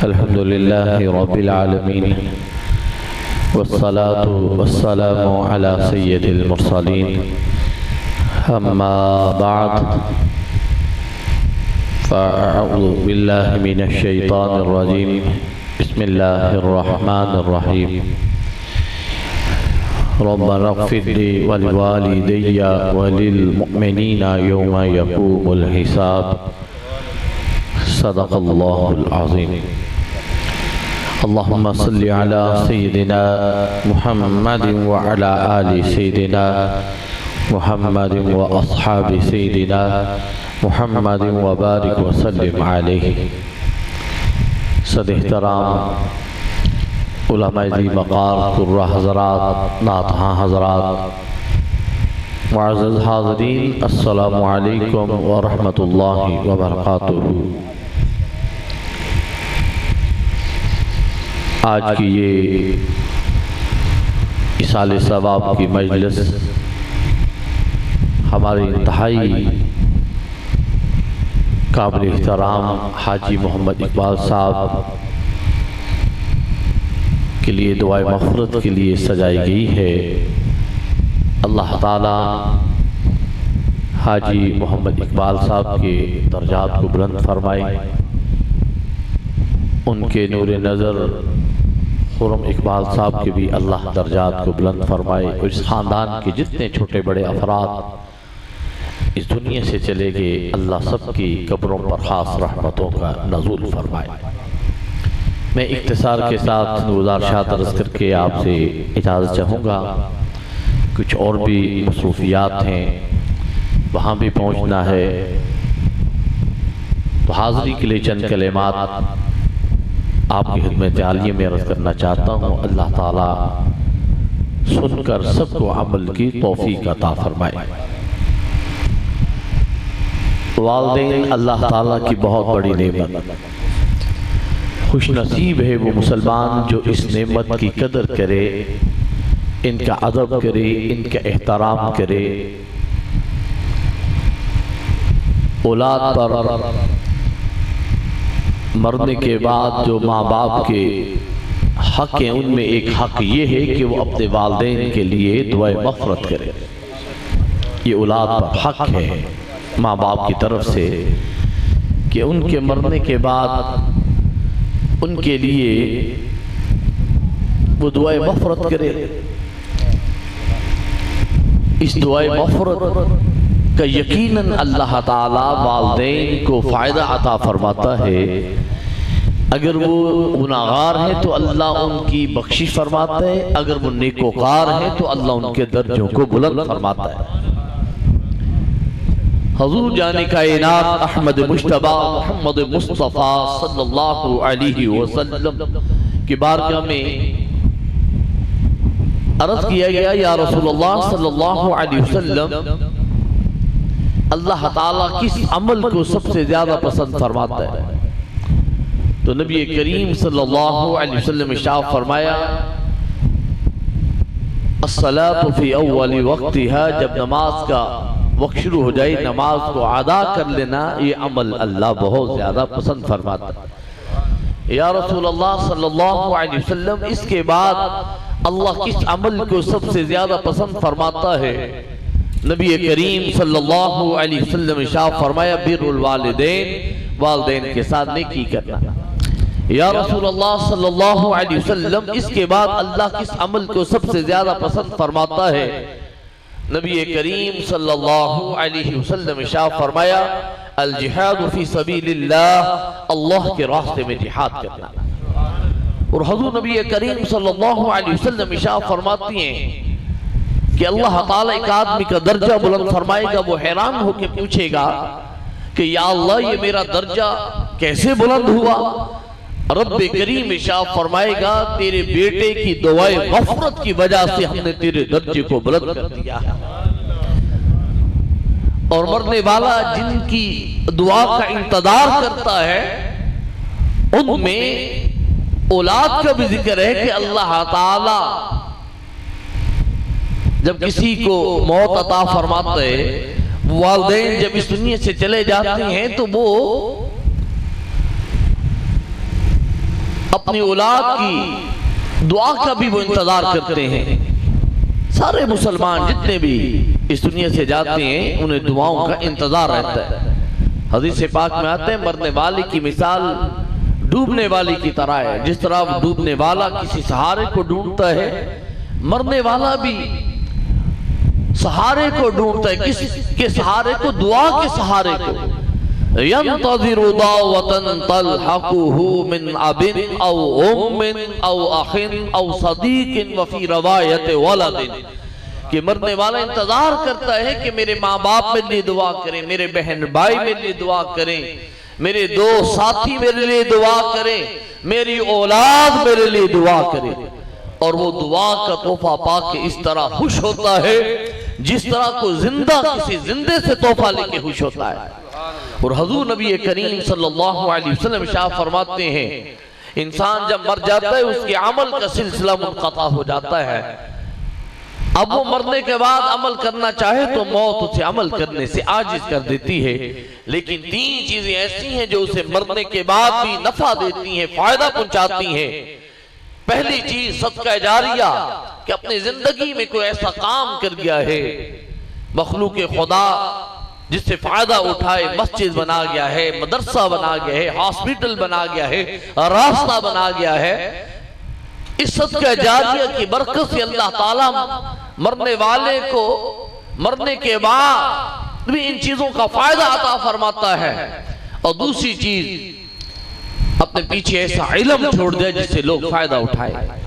अल्हम्दुलिल्लाह रब्बिल आलमीन वस्सलातु वस्सलामु अला सय्यिदिल मुरसलीन अम्मा बअद फ़अऊज़ु बिल्लाहि मिनश शैतानिर रजीम बिस्मिल्लाहिर रहमानिर रहीम रब्बना इग़फ़िरली वलिवालिदैया वलिलमुअ्मिनीना यौमा यक़ूमुल हिसाब सदक़ल्लाहुल अज़ीम। अल्लाहुम्मा सल्लि अला सय्यिदिना मुहम्मदिन व अला आलि सय्यिदिना मुहम्मदिन व अस्हाबि सय्यिदिना मुहम्मदिन व बारिक व सल्लिम अलैहि। सद-ए-एहतराम उलमाए ज़ी वक़ार कुर्रा हज़रात, नातहा हज़रात, मुअज़्ज़ज़ हाज़रीन, अस्सलामु अलैकुम व रहमतुल्लाहि व बरकातुहू। आज की ये इसाले सवाब की मजलिस हमारे इंतहाई काबिल एहतराम हाजी मोहम्मद इकबाल साहब के लिए दुआए मग़फ़िरत के लिए सजाई गई है। अल्लाह ताला हाजी मोहम्मद इकबाल साहब के दर्जात को बुलंद फरमाए, उनके नूर नज़र खुर्रम इकबाल साहब के भी अल्लाह दर्जात को बुलंद फरमाए और इस ख़ानदान के जितने छोटे बड़े अफराद इस दुनिया से चले गए, अल्लाह सबकी कब्रों पर ख़ास रहमतों का नज़ूल फरमाए। मैं इख्तिसार के साथ गुज़ारिशात अर्ज़ करके आपसे इजाज़त चाहूँगा। कुछ और भी मसरूफ़ियात हैं, वहाँ भी पहुँचना है, तो हाज़री के लिए चंद कलिमात आपकी खिदमत आलिया में अर्ज़ करना चाहता हूँ। अल्लाह ताला सुनकर सबको अमल की तौफ़ीक़ अता फरमाए। वालिदैन अल्लाह ताला की बहुत बड़ी नेमत, खुश नसीब है वो मुसलमान जो इस नेमत की कदर करे, इनका अदब करे, इनका एहतराम करे। औलाद पर मरने के बाद जो माँ बाप के हक़ हैं, उनमें एक हक़ ये है कि वो अपने वालिदैन के लिए दुआए मग़फ़िरत करे। ये औलाद पर हक़ है माँ बाप की तरफ से कि उनके मरने के बाद उनके लिए वो दुआए मग़फ़िरत करे। इस दुआए मग़फ़िरत का यकीनन अल्लाह ताला वालिदैन को फ़ायदा अता फरमाता है। अगर वो गुनाहगार है तो अल्लाह उनकी बख्शिश फरमाता है, अगर वो नेकोकार है तो अल्लाह उनके दर्जों को बुलंद फरमाता है। हुज़ूर जाने कायनात अहमद मुश्तबा मोहम्मद मुस्तफ़ा सल्लल्लाहु अलैहि वसल्लम की बारगाह में अर्ज़ किया गया, या रसूलुल्लाह सल्लल्लाहु अलैहि वसल्लम, अल्लाह ताला किस अमल को सबसे ज्यादा पसंद फरमाता है? तो नबी करीम सल्लल्लाहु अलैहि वसल्लम इरशाद फरमाया, अस्सलातु फी अव्वली वक्तिहा, जब नमाज का वक्त शुरू हो जाए नमाज को अदा कर लेना, ये अमल अल्लाह बहुत ज्यादा पसंद फरमाता है। या रसूलल्लाह सल्लल्लाहु अलैहि वसल्लम, इसके बाद अल्लाह किस अमल को सबसे ज्यादा पसंद फरमाता है? नबी करीम सल्लल्लाहु अलैहि वसल्लम इरशाद फरमाया, बिर्रुल वालिदैन, वालिदैन के साथ नेकी करना। या रसूलल्लाह सल्लल्लाहु अलैहि वसल्लम, इसके बाद अल्लाह किस अमल को सबसे ज्यादा पसंद फरमाता है? नबी करीम सल्लल्लाहु अलैहि वसल्लम इरशाद फरमाया, अल जिहादु फी सबीलिल्लाह, अल्लाह के रास्ते में जिहाद करना। और हुज़ूर नबी करीम सल्लल्लाहु अलैहि वसल्लम इरशाद फरमाती हैं कि अल्लाह ताला एक आदमी का दर्जा बुलंद फरमाएगा, वो हैरान होकर पूछेगा कि या अल्लाह, ये मेरा दर्जा कैसे बुलंद हुआ? रब्ब करीम इरशाद फरमाएगा, तेरे बेटे की दुआए मग़फ़िरत की वजह से हमने तेरे दर्जे को बुलंद कर दिया। और मरने वाला जिनकी दुआ का इंतजार करता है, उनमें औलाद का भी जिक्र है कि अल्लाह ताला जब किसी को मौत अता फरमाते, वालिदैन जब इस दुनिया से चले जाते हैं तो वो अपनी औलाद की दुआ का भी वो इंतजार करते हैं। सारे मुसलमान जितने भी इस दुनिया से जाते हैं उन्हें दुआओं का इंतजार रहता है। हदीस पाक में आते हैं मरने वाले की मिसाल डूबने वाली की तरह है। जिस तरह डूबने वाला किसी सहारे को ढूंढता है, मरने वाला भी सहारे को ढूंढता है। किसके सहारे को? दुआ के सहारे को। यंतज़िरु दावतन तलहक़ुहु मिन अबिन औ उम्मिन औ अखिन औ सदीकिन व फी रवायत वलदिन, कि मरने वाला इंतजार करता है कि मेरे माँ बाप मेरे लिए दुआ करें, मेरे बहन भाई मेरे लिए दुआ करें, मेरे दोस्त साथी मेरे लिए दुआ करें, मेरी औलाद मेरे लिए दुआ करे। और वो दुआ का तोहफा पाके इस तरह खुश होता है जिस तरह को जिंदा किसी जिंदे से तोहफा लेके खुश होता है। और हुजूर नबी करीम सल्लल्लाहु अलैहि वसल्लम शाह फरमाते हैं, इंसान जब मर जाता है उसके अमल का सिलसिला मुनक़ता हो जाता है। अब वो मरने के बाद अमल करना चाहे तो मौत उसे अमल करने से आजिज कर देती है। लेकिन तीन चीजें ऐसी हैं जो उसे मरने के बाद भी नफा देती हैं, फायदा पहुंचाती हैं। पहली चीज सदका जारिया, कि अपनी जिंदगी में कोई ऐसा काम कर गया है मखलूक खुदा जिससे फायदा उठाए, मस्जिद बना गया है, मदरसा बना गया है, हॉस्पिटल बना गया है, रास्ता बना गया है। इस सदका जारिया की बरकत से अल्लाह ताला मरने वाले को मरने के बाद भी इन चीजों का फायदा अता फरमाता है। और दूसरी चीज, अपने पीछे ऐसा इल्म छोड़ दे जिससे लोग फायदा उठाए।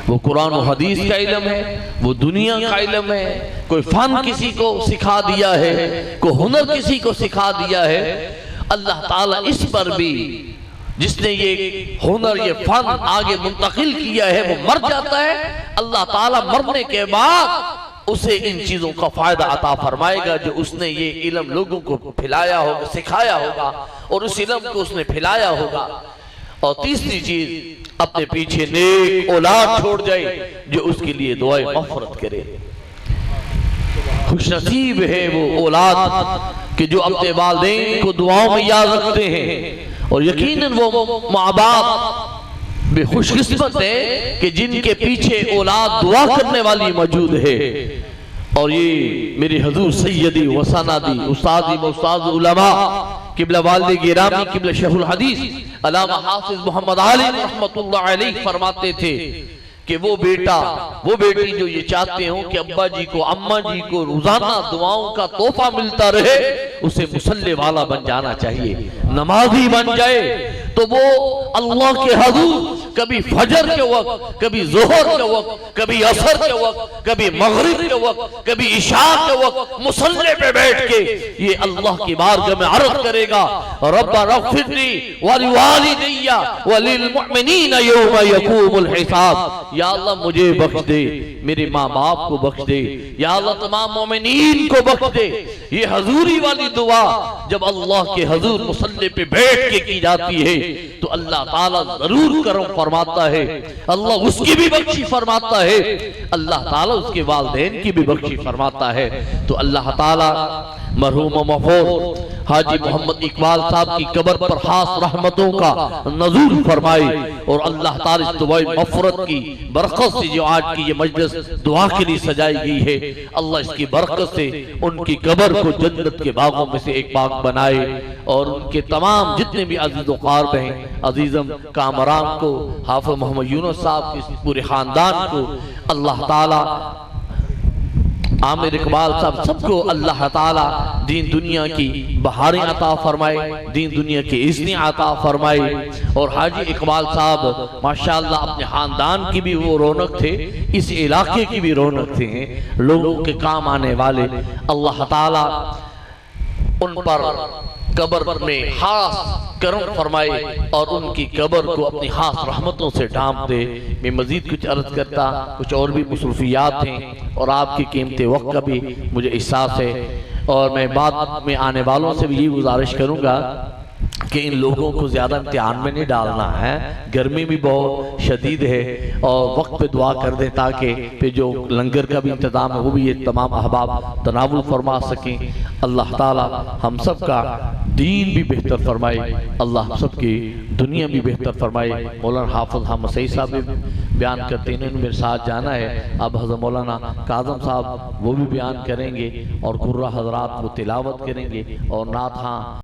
वो कुरान और हदीस का इल्म है, वो दुनिया का इल्म है, कोई फन किसी को सिखा दिया है, कोई हुनर किसी को सिखा दिया है। अल्लाह ताला इस पर भी, जिसने ये हुनर ये फन आगे मुंतकिल किया है, वो मर जाता है, अल्लाह ताला मरने के बाद उसे इन चीजों का फायदा अता फरमाएगा जो उसने ये इल्म लोगों को फैलाया होगा, सिखाया होगा और उस इल्म को उसने फैलाया होगा। और तीसरी चीज, अपने पीछे नेक औलाद छोड़ जाए जो उसके लिए दुआए मग़फ़िरत करे। खुशनसीब है वो औलाद कि जो अपने वालिदैन को दुआओं में याद रखते हैं। और यकीनन वो माँ बाप भी खुशकिस्मत है कि जिनके पीछे औलाद दुआ करने वाली मौजूद है। और ये मेरे हुजूर सैयदी व सनदी उस्तादी व उस्ताद उलमा किबला वालिद गिरामी किबला शेखुल हदीस अल्लामा हाफिज मोहम्मद आलिम रहमतुल्लाह अलैह फरमाते थे कि वो बेटा वो बेटी जो ये चाहते हो कि अब्बा जी को अम्मा जी को रोजाना दुआओं का तोहफा मिलता रहे, उसे मुसल्ले वाला बन जाना चाहिए, नमाजी बन जाए। तो वो अल्लाह के हुजूर कभी फजर के वक्त, कभी जोहर के वक्त, कभी असर के वक्त, कभी मगरिब के वक्त, कभी इशा के वक्त मुसल्ले पे बैठ के ये अल्लाह की बारगाह में अर्ज़ करेगा, रब्बा रग़्फ़िरली व लिवालिदैया व लिल मुमिनीना यौमा यक़ूमुल हिसाब। या अल्लाह मुझे बख्श दे, मेरे माँ बाप को बख्श दे, या अल्लाह तमाम मोमिनीन को बख्श दे। ये हजूरी वाली दुआ जब अल्लाह के हजूर मुसल्ले पे बैठ के की जाती है तो अल्लाह ताला जरूर करम फरमाता है, अल्लाह उसकी भी बख्शी फरमाता है, अल्लाह ताला उसके वालिदैन की भी बख्शी फरमाता है। तो अल्लाह ताला मरहूम महफूज हाजी मोहम्मद इकबाल साहब की कब्र पर खास रहमतों का नज़ूल फरमाए। और अल्लाह ताला इस दुआए मग़फ़िरत की बरकत से जो आज की ये मजलिस दुआ के लिए सजाई गई है, अल्लाह इसकी बरकत से उनकी कब्र को जन्नत के बागों में से एक बाग बनाए। और उनके तमाम जितने भी अजीज़ व क़ारब हैं, अजीज़म कामरान को, हाफ़िज़ मोहम्मद यूनुस साहब के पूरे ख़ानदान को अल्लाह ताला, आमिर इकबाल साहब, सबको अल्लाह ताला दीन दुनिया की बहारें अता फरमाए, दीन दुनिया की इज़्ज़तें अता फरमाए। और हाजी इकबाल साहब माशाअल्लाह अपने खानदान की भी वो रौनक थे, इस इलाके की भी रौनक थे, लोगों के काम आने वाले। अल्लाह ताला उन पर कब्र में खास करम फरमाए और उनकी कब्र को अपनी खास रहमतों से ढांप दे। मैं मजीद कुछ अर्ज करता, कुछ और भी मसरूफियात हैं और आपके कीमती वक्त का भी मुझे एहसास है। और मैं बाद में आने वालों से भी ये गुजारिश करूँगा कि इन लोगों को ज़्यादा इम्तिहान में नहीं डालना है, गर्मी भी बहुत शदीद है, और वक्त पे दुआ कर दें ताकि फिर जो लंगर का भी इंतज़ाम है वो भी ये तमाम अहबाब तनावुल फरमा सकें। अल्लाह ताला हम सब का दीन भी बेहतर फरमाए, अल्लाह हम सब की दुनिया भी बेहतर फरमाए। मौलाना हाफिज़ हम सही साहब भी बयान करते हैं, इन्होंने मेरे साथ जाना है। अब हज़रत मौलाना काज़म साहब वो भी बयान करेंगे और कुर्रा हज़रात वो तिलावत करेंगे और नात हाँ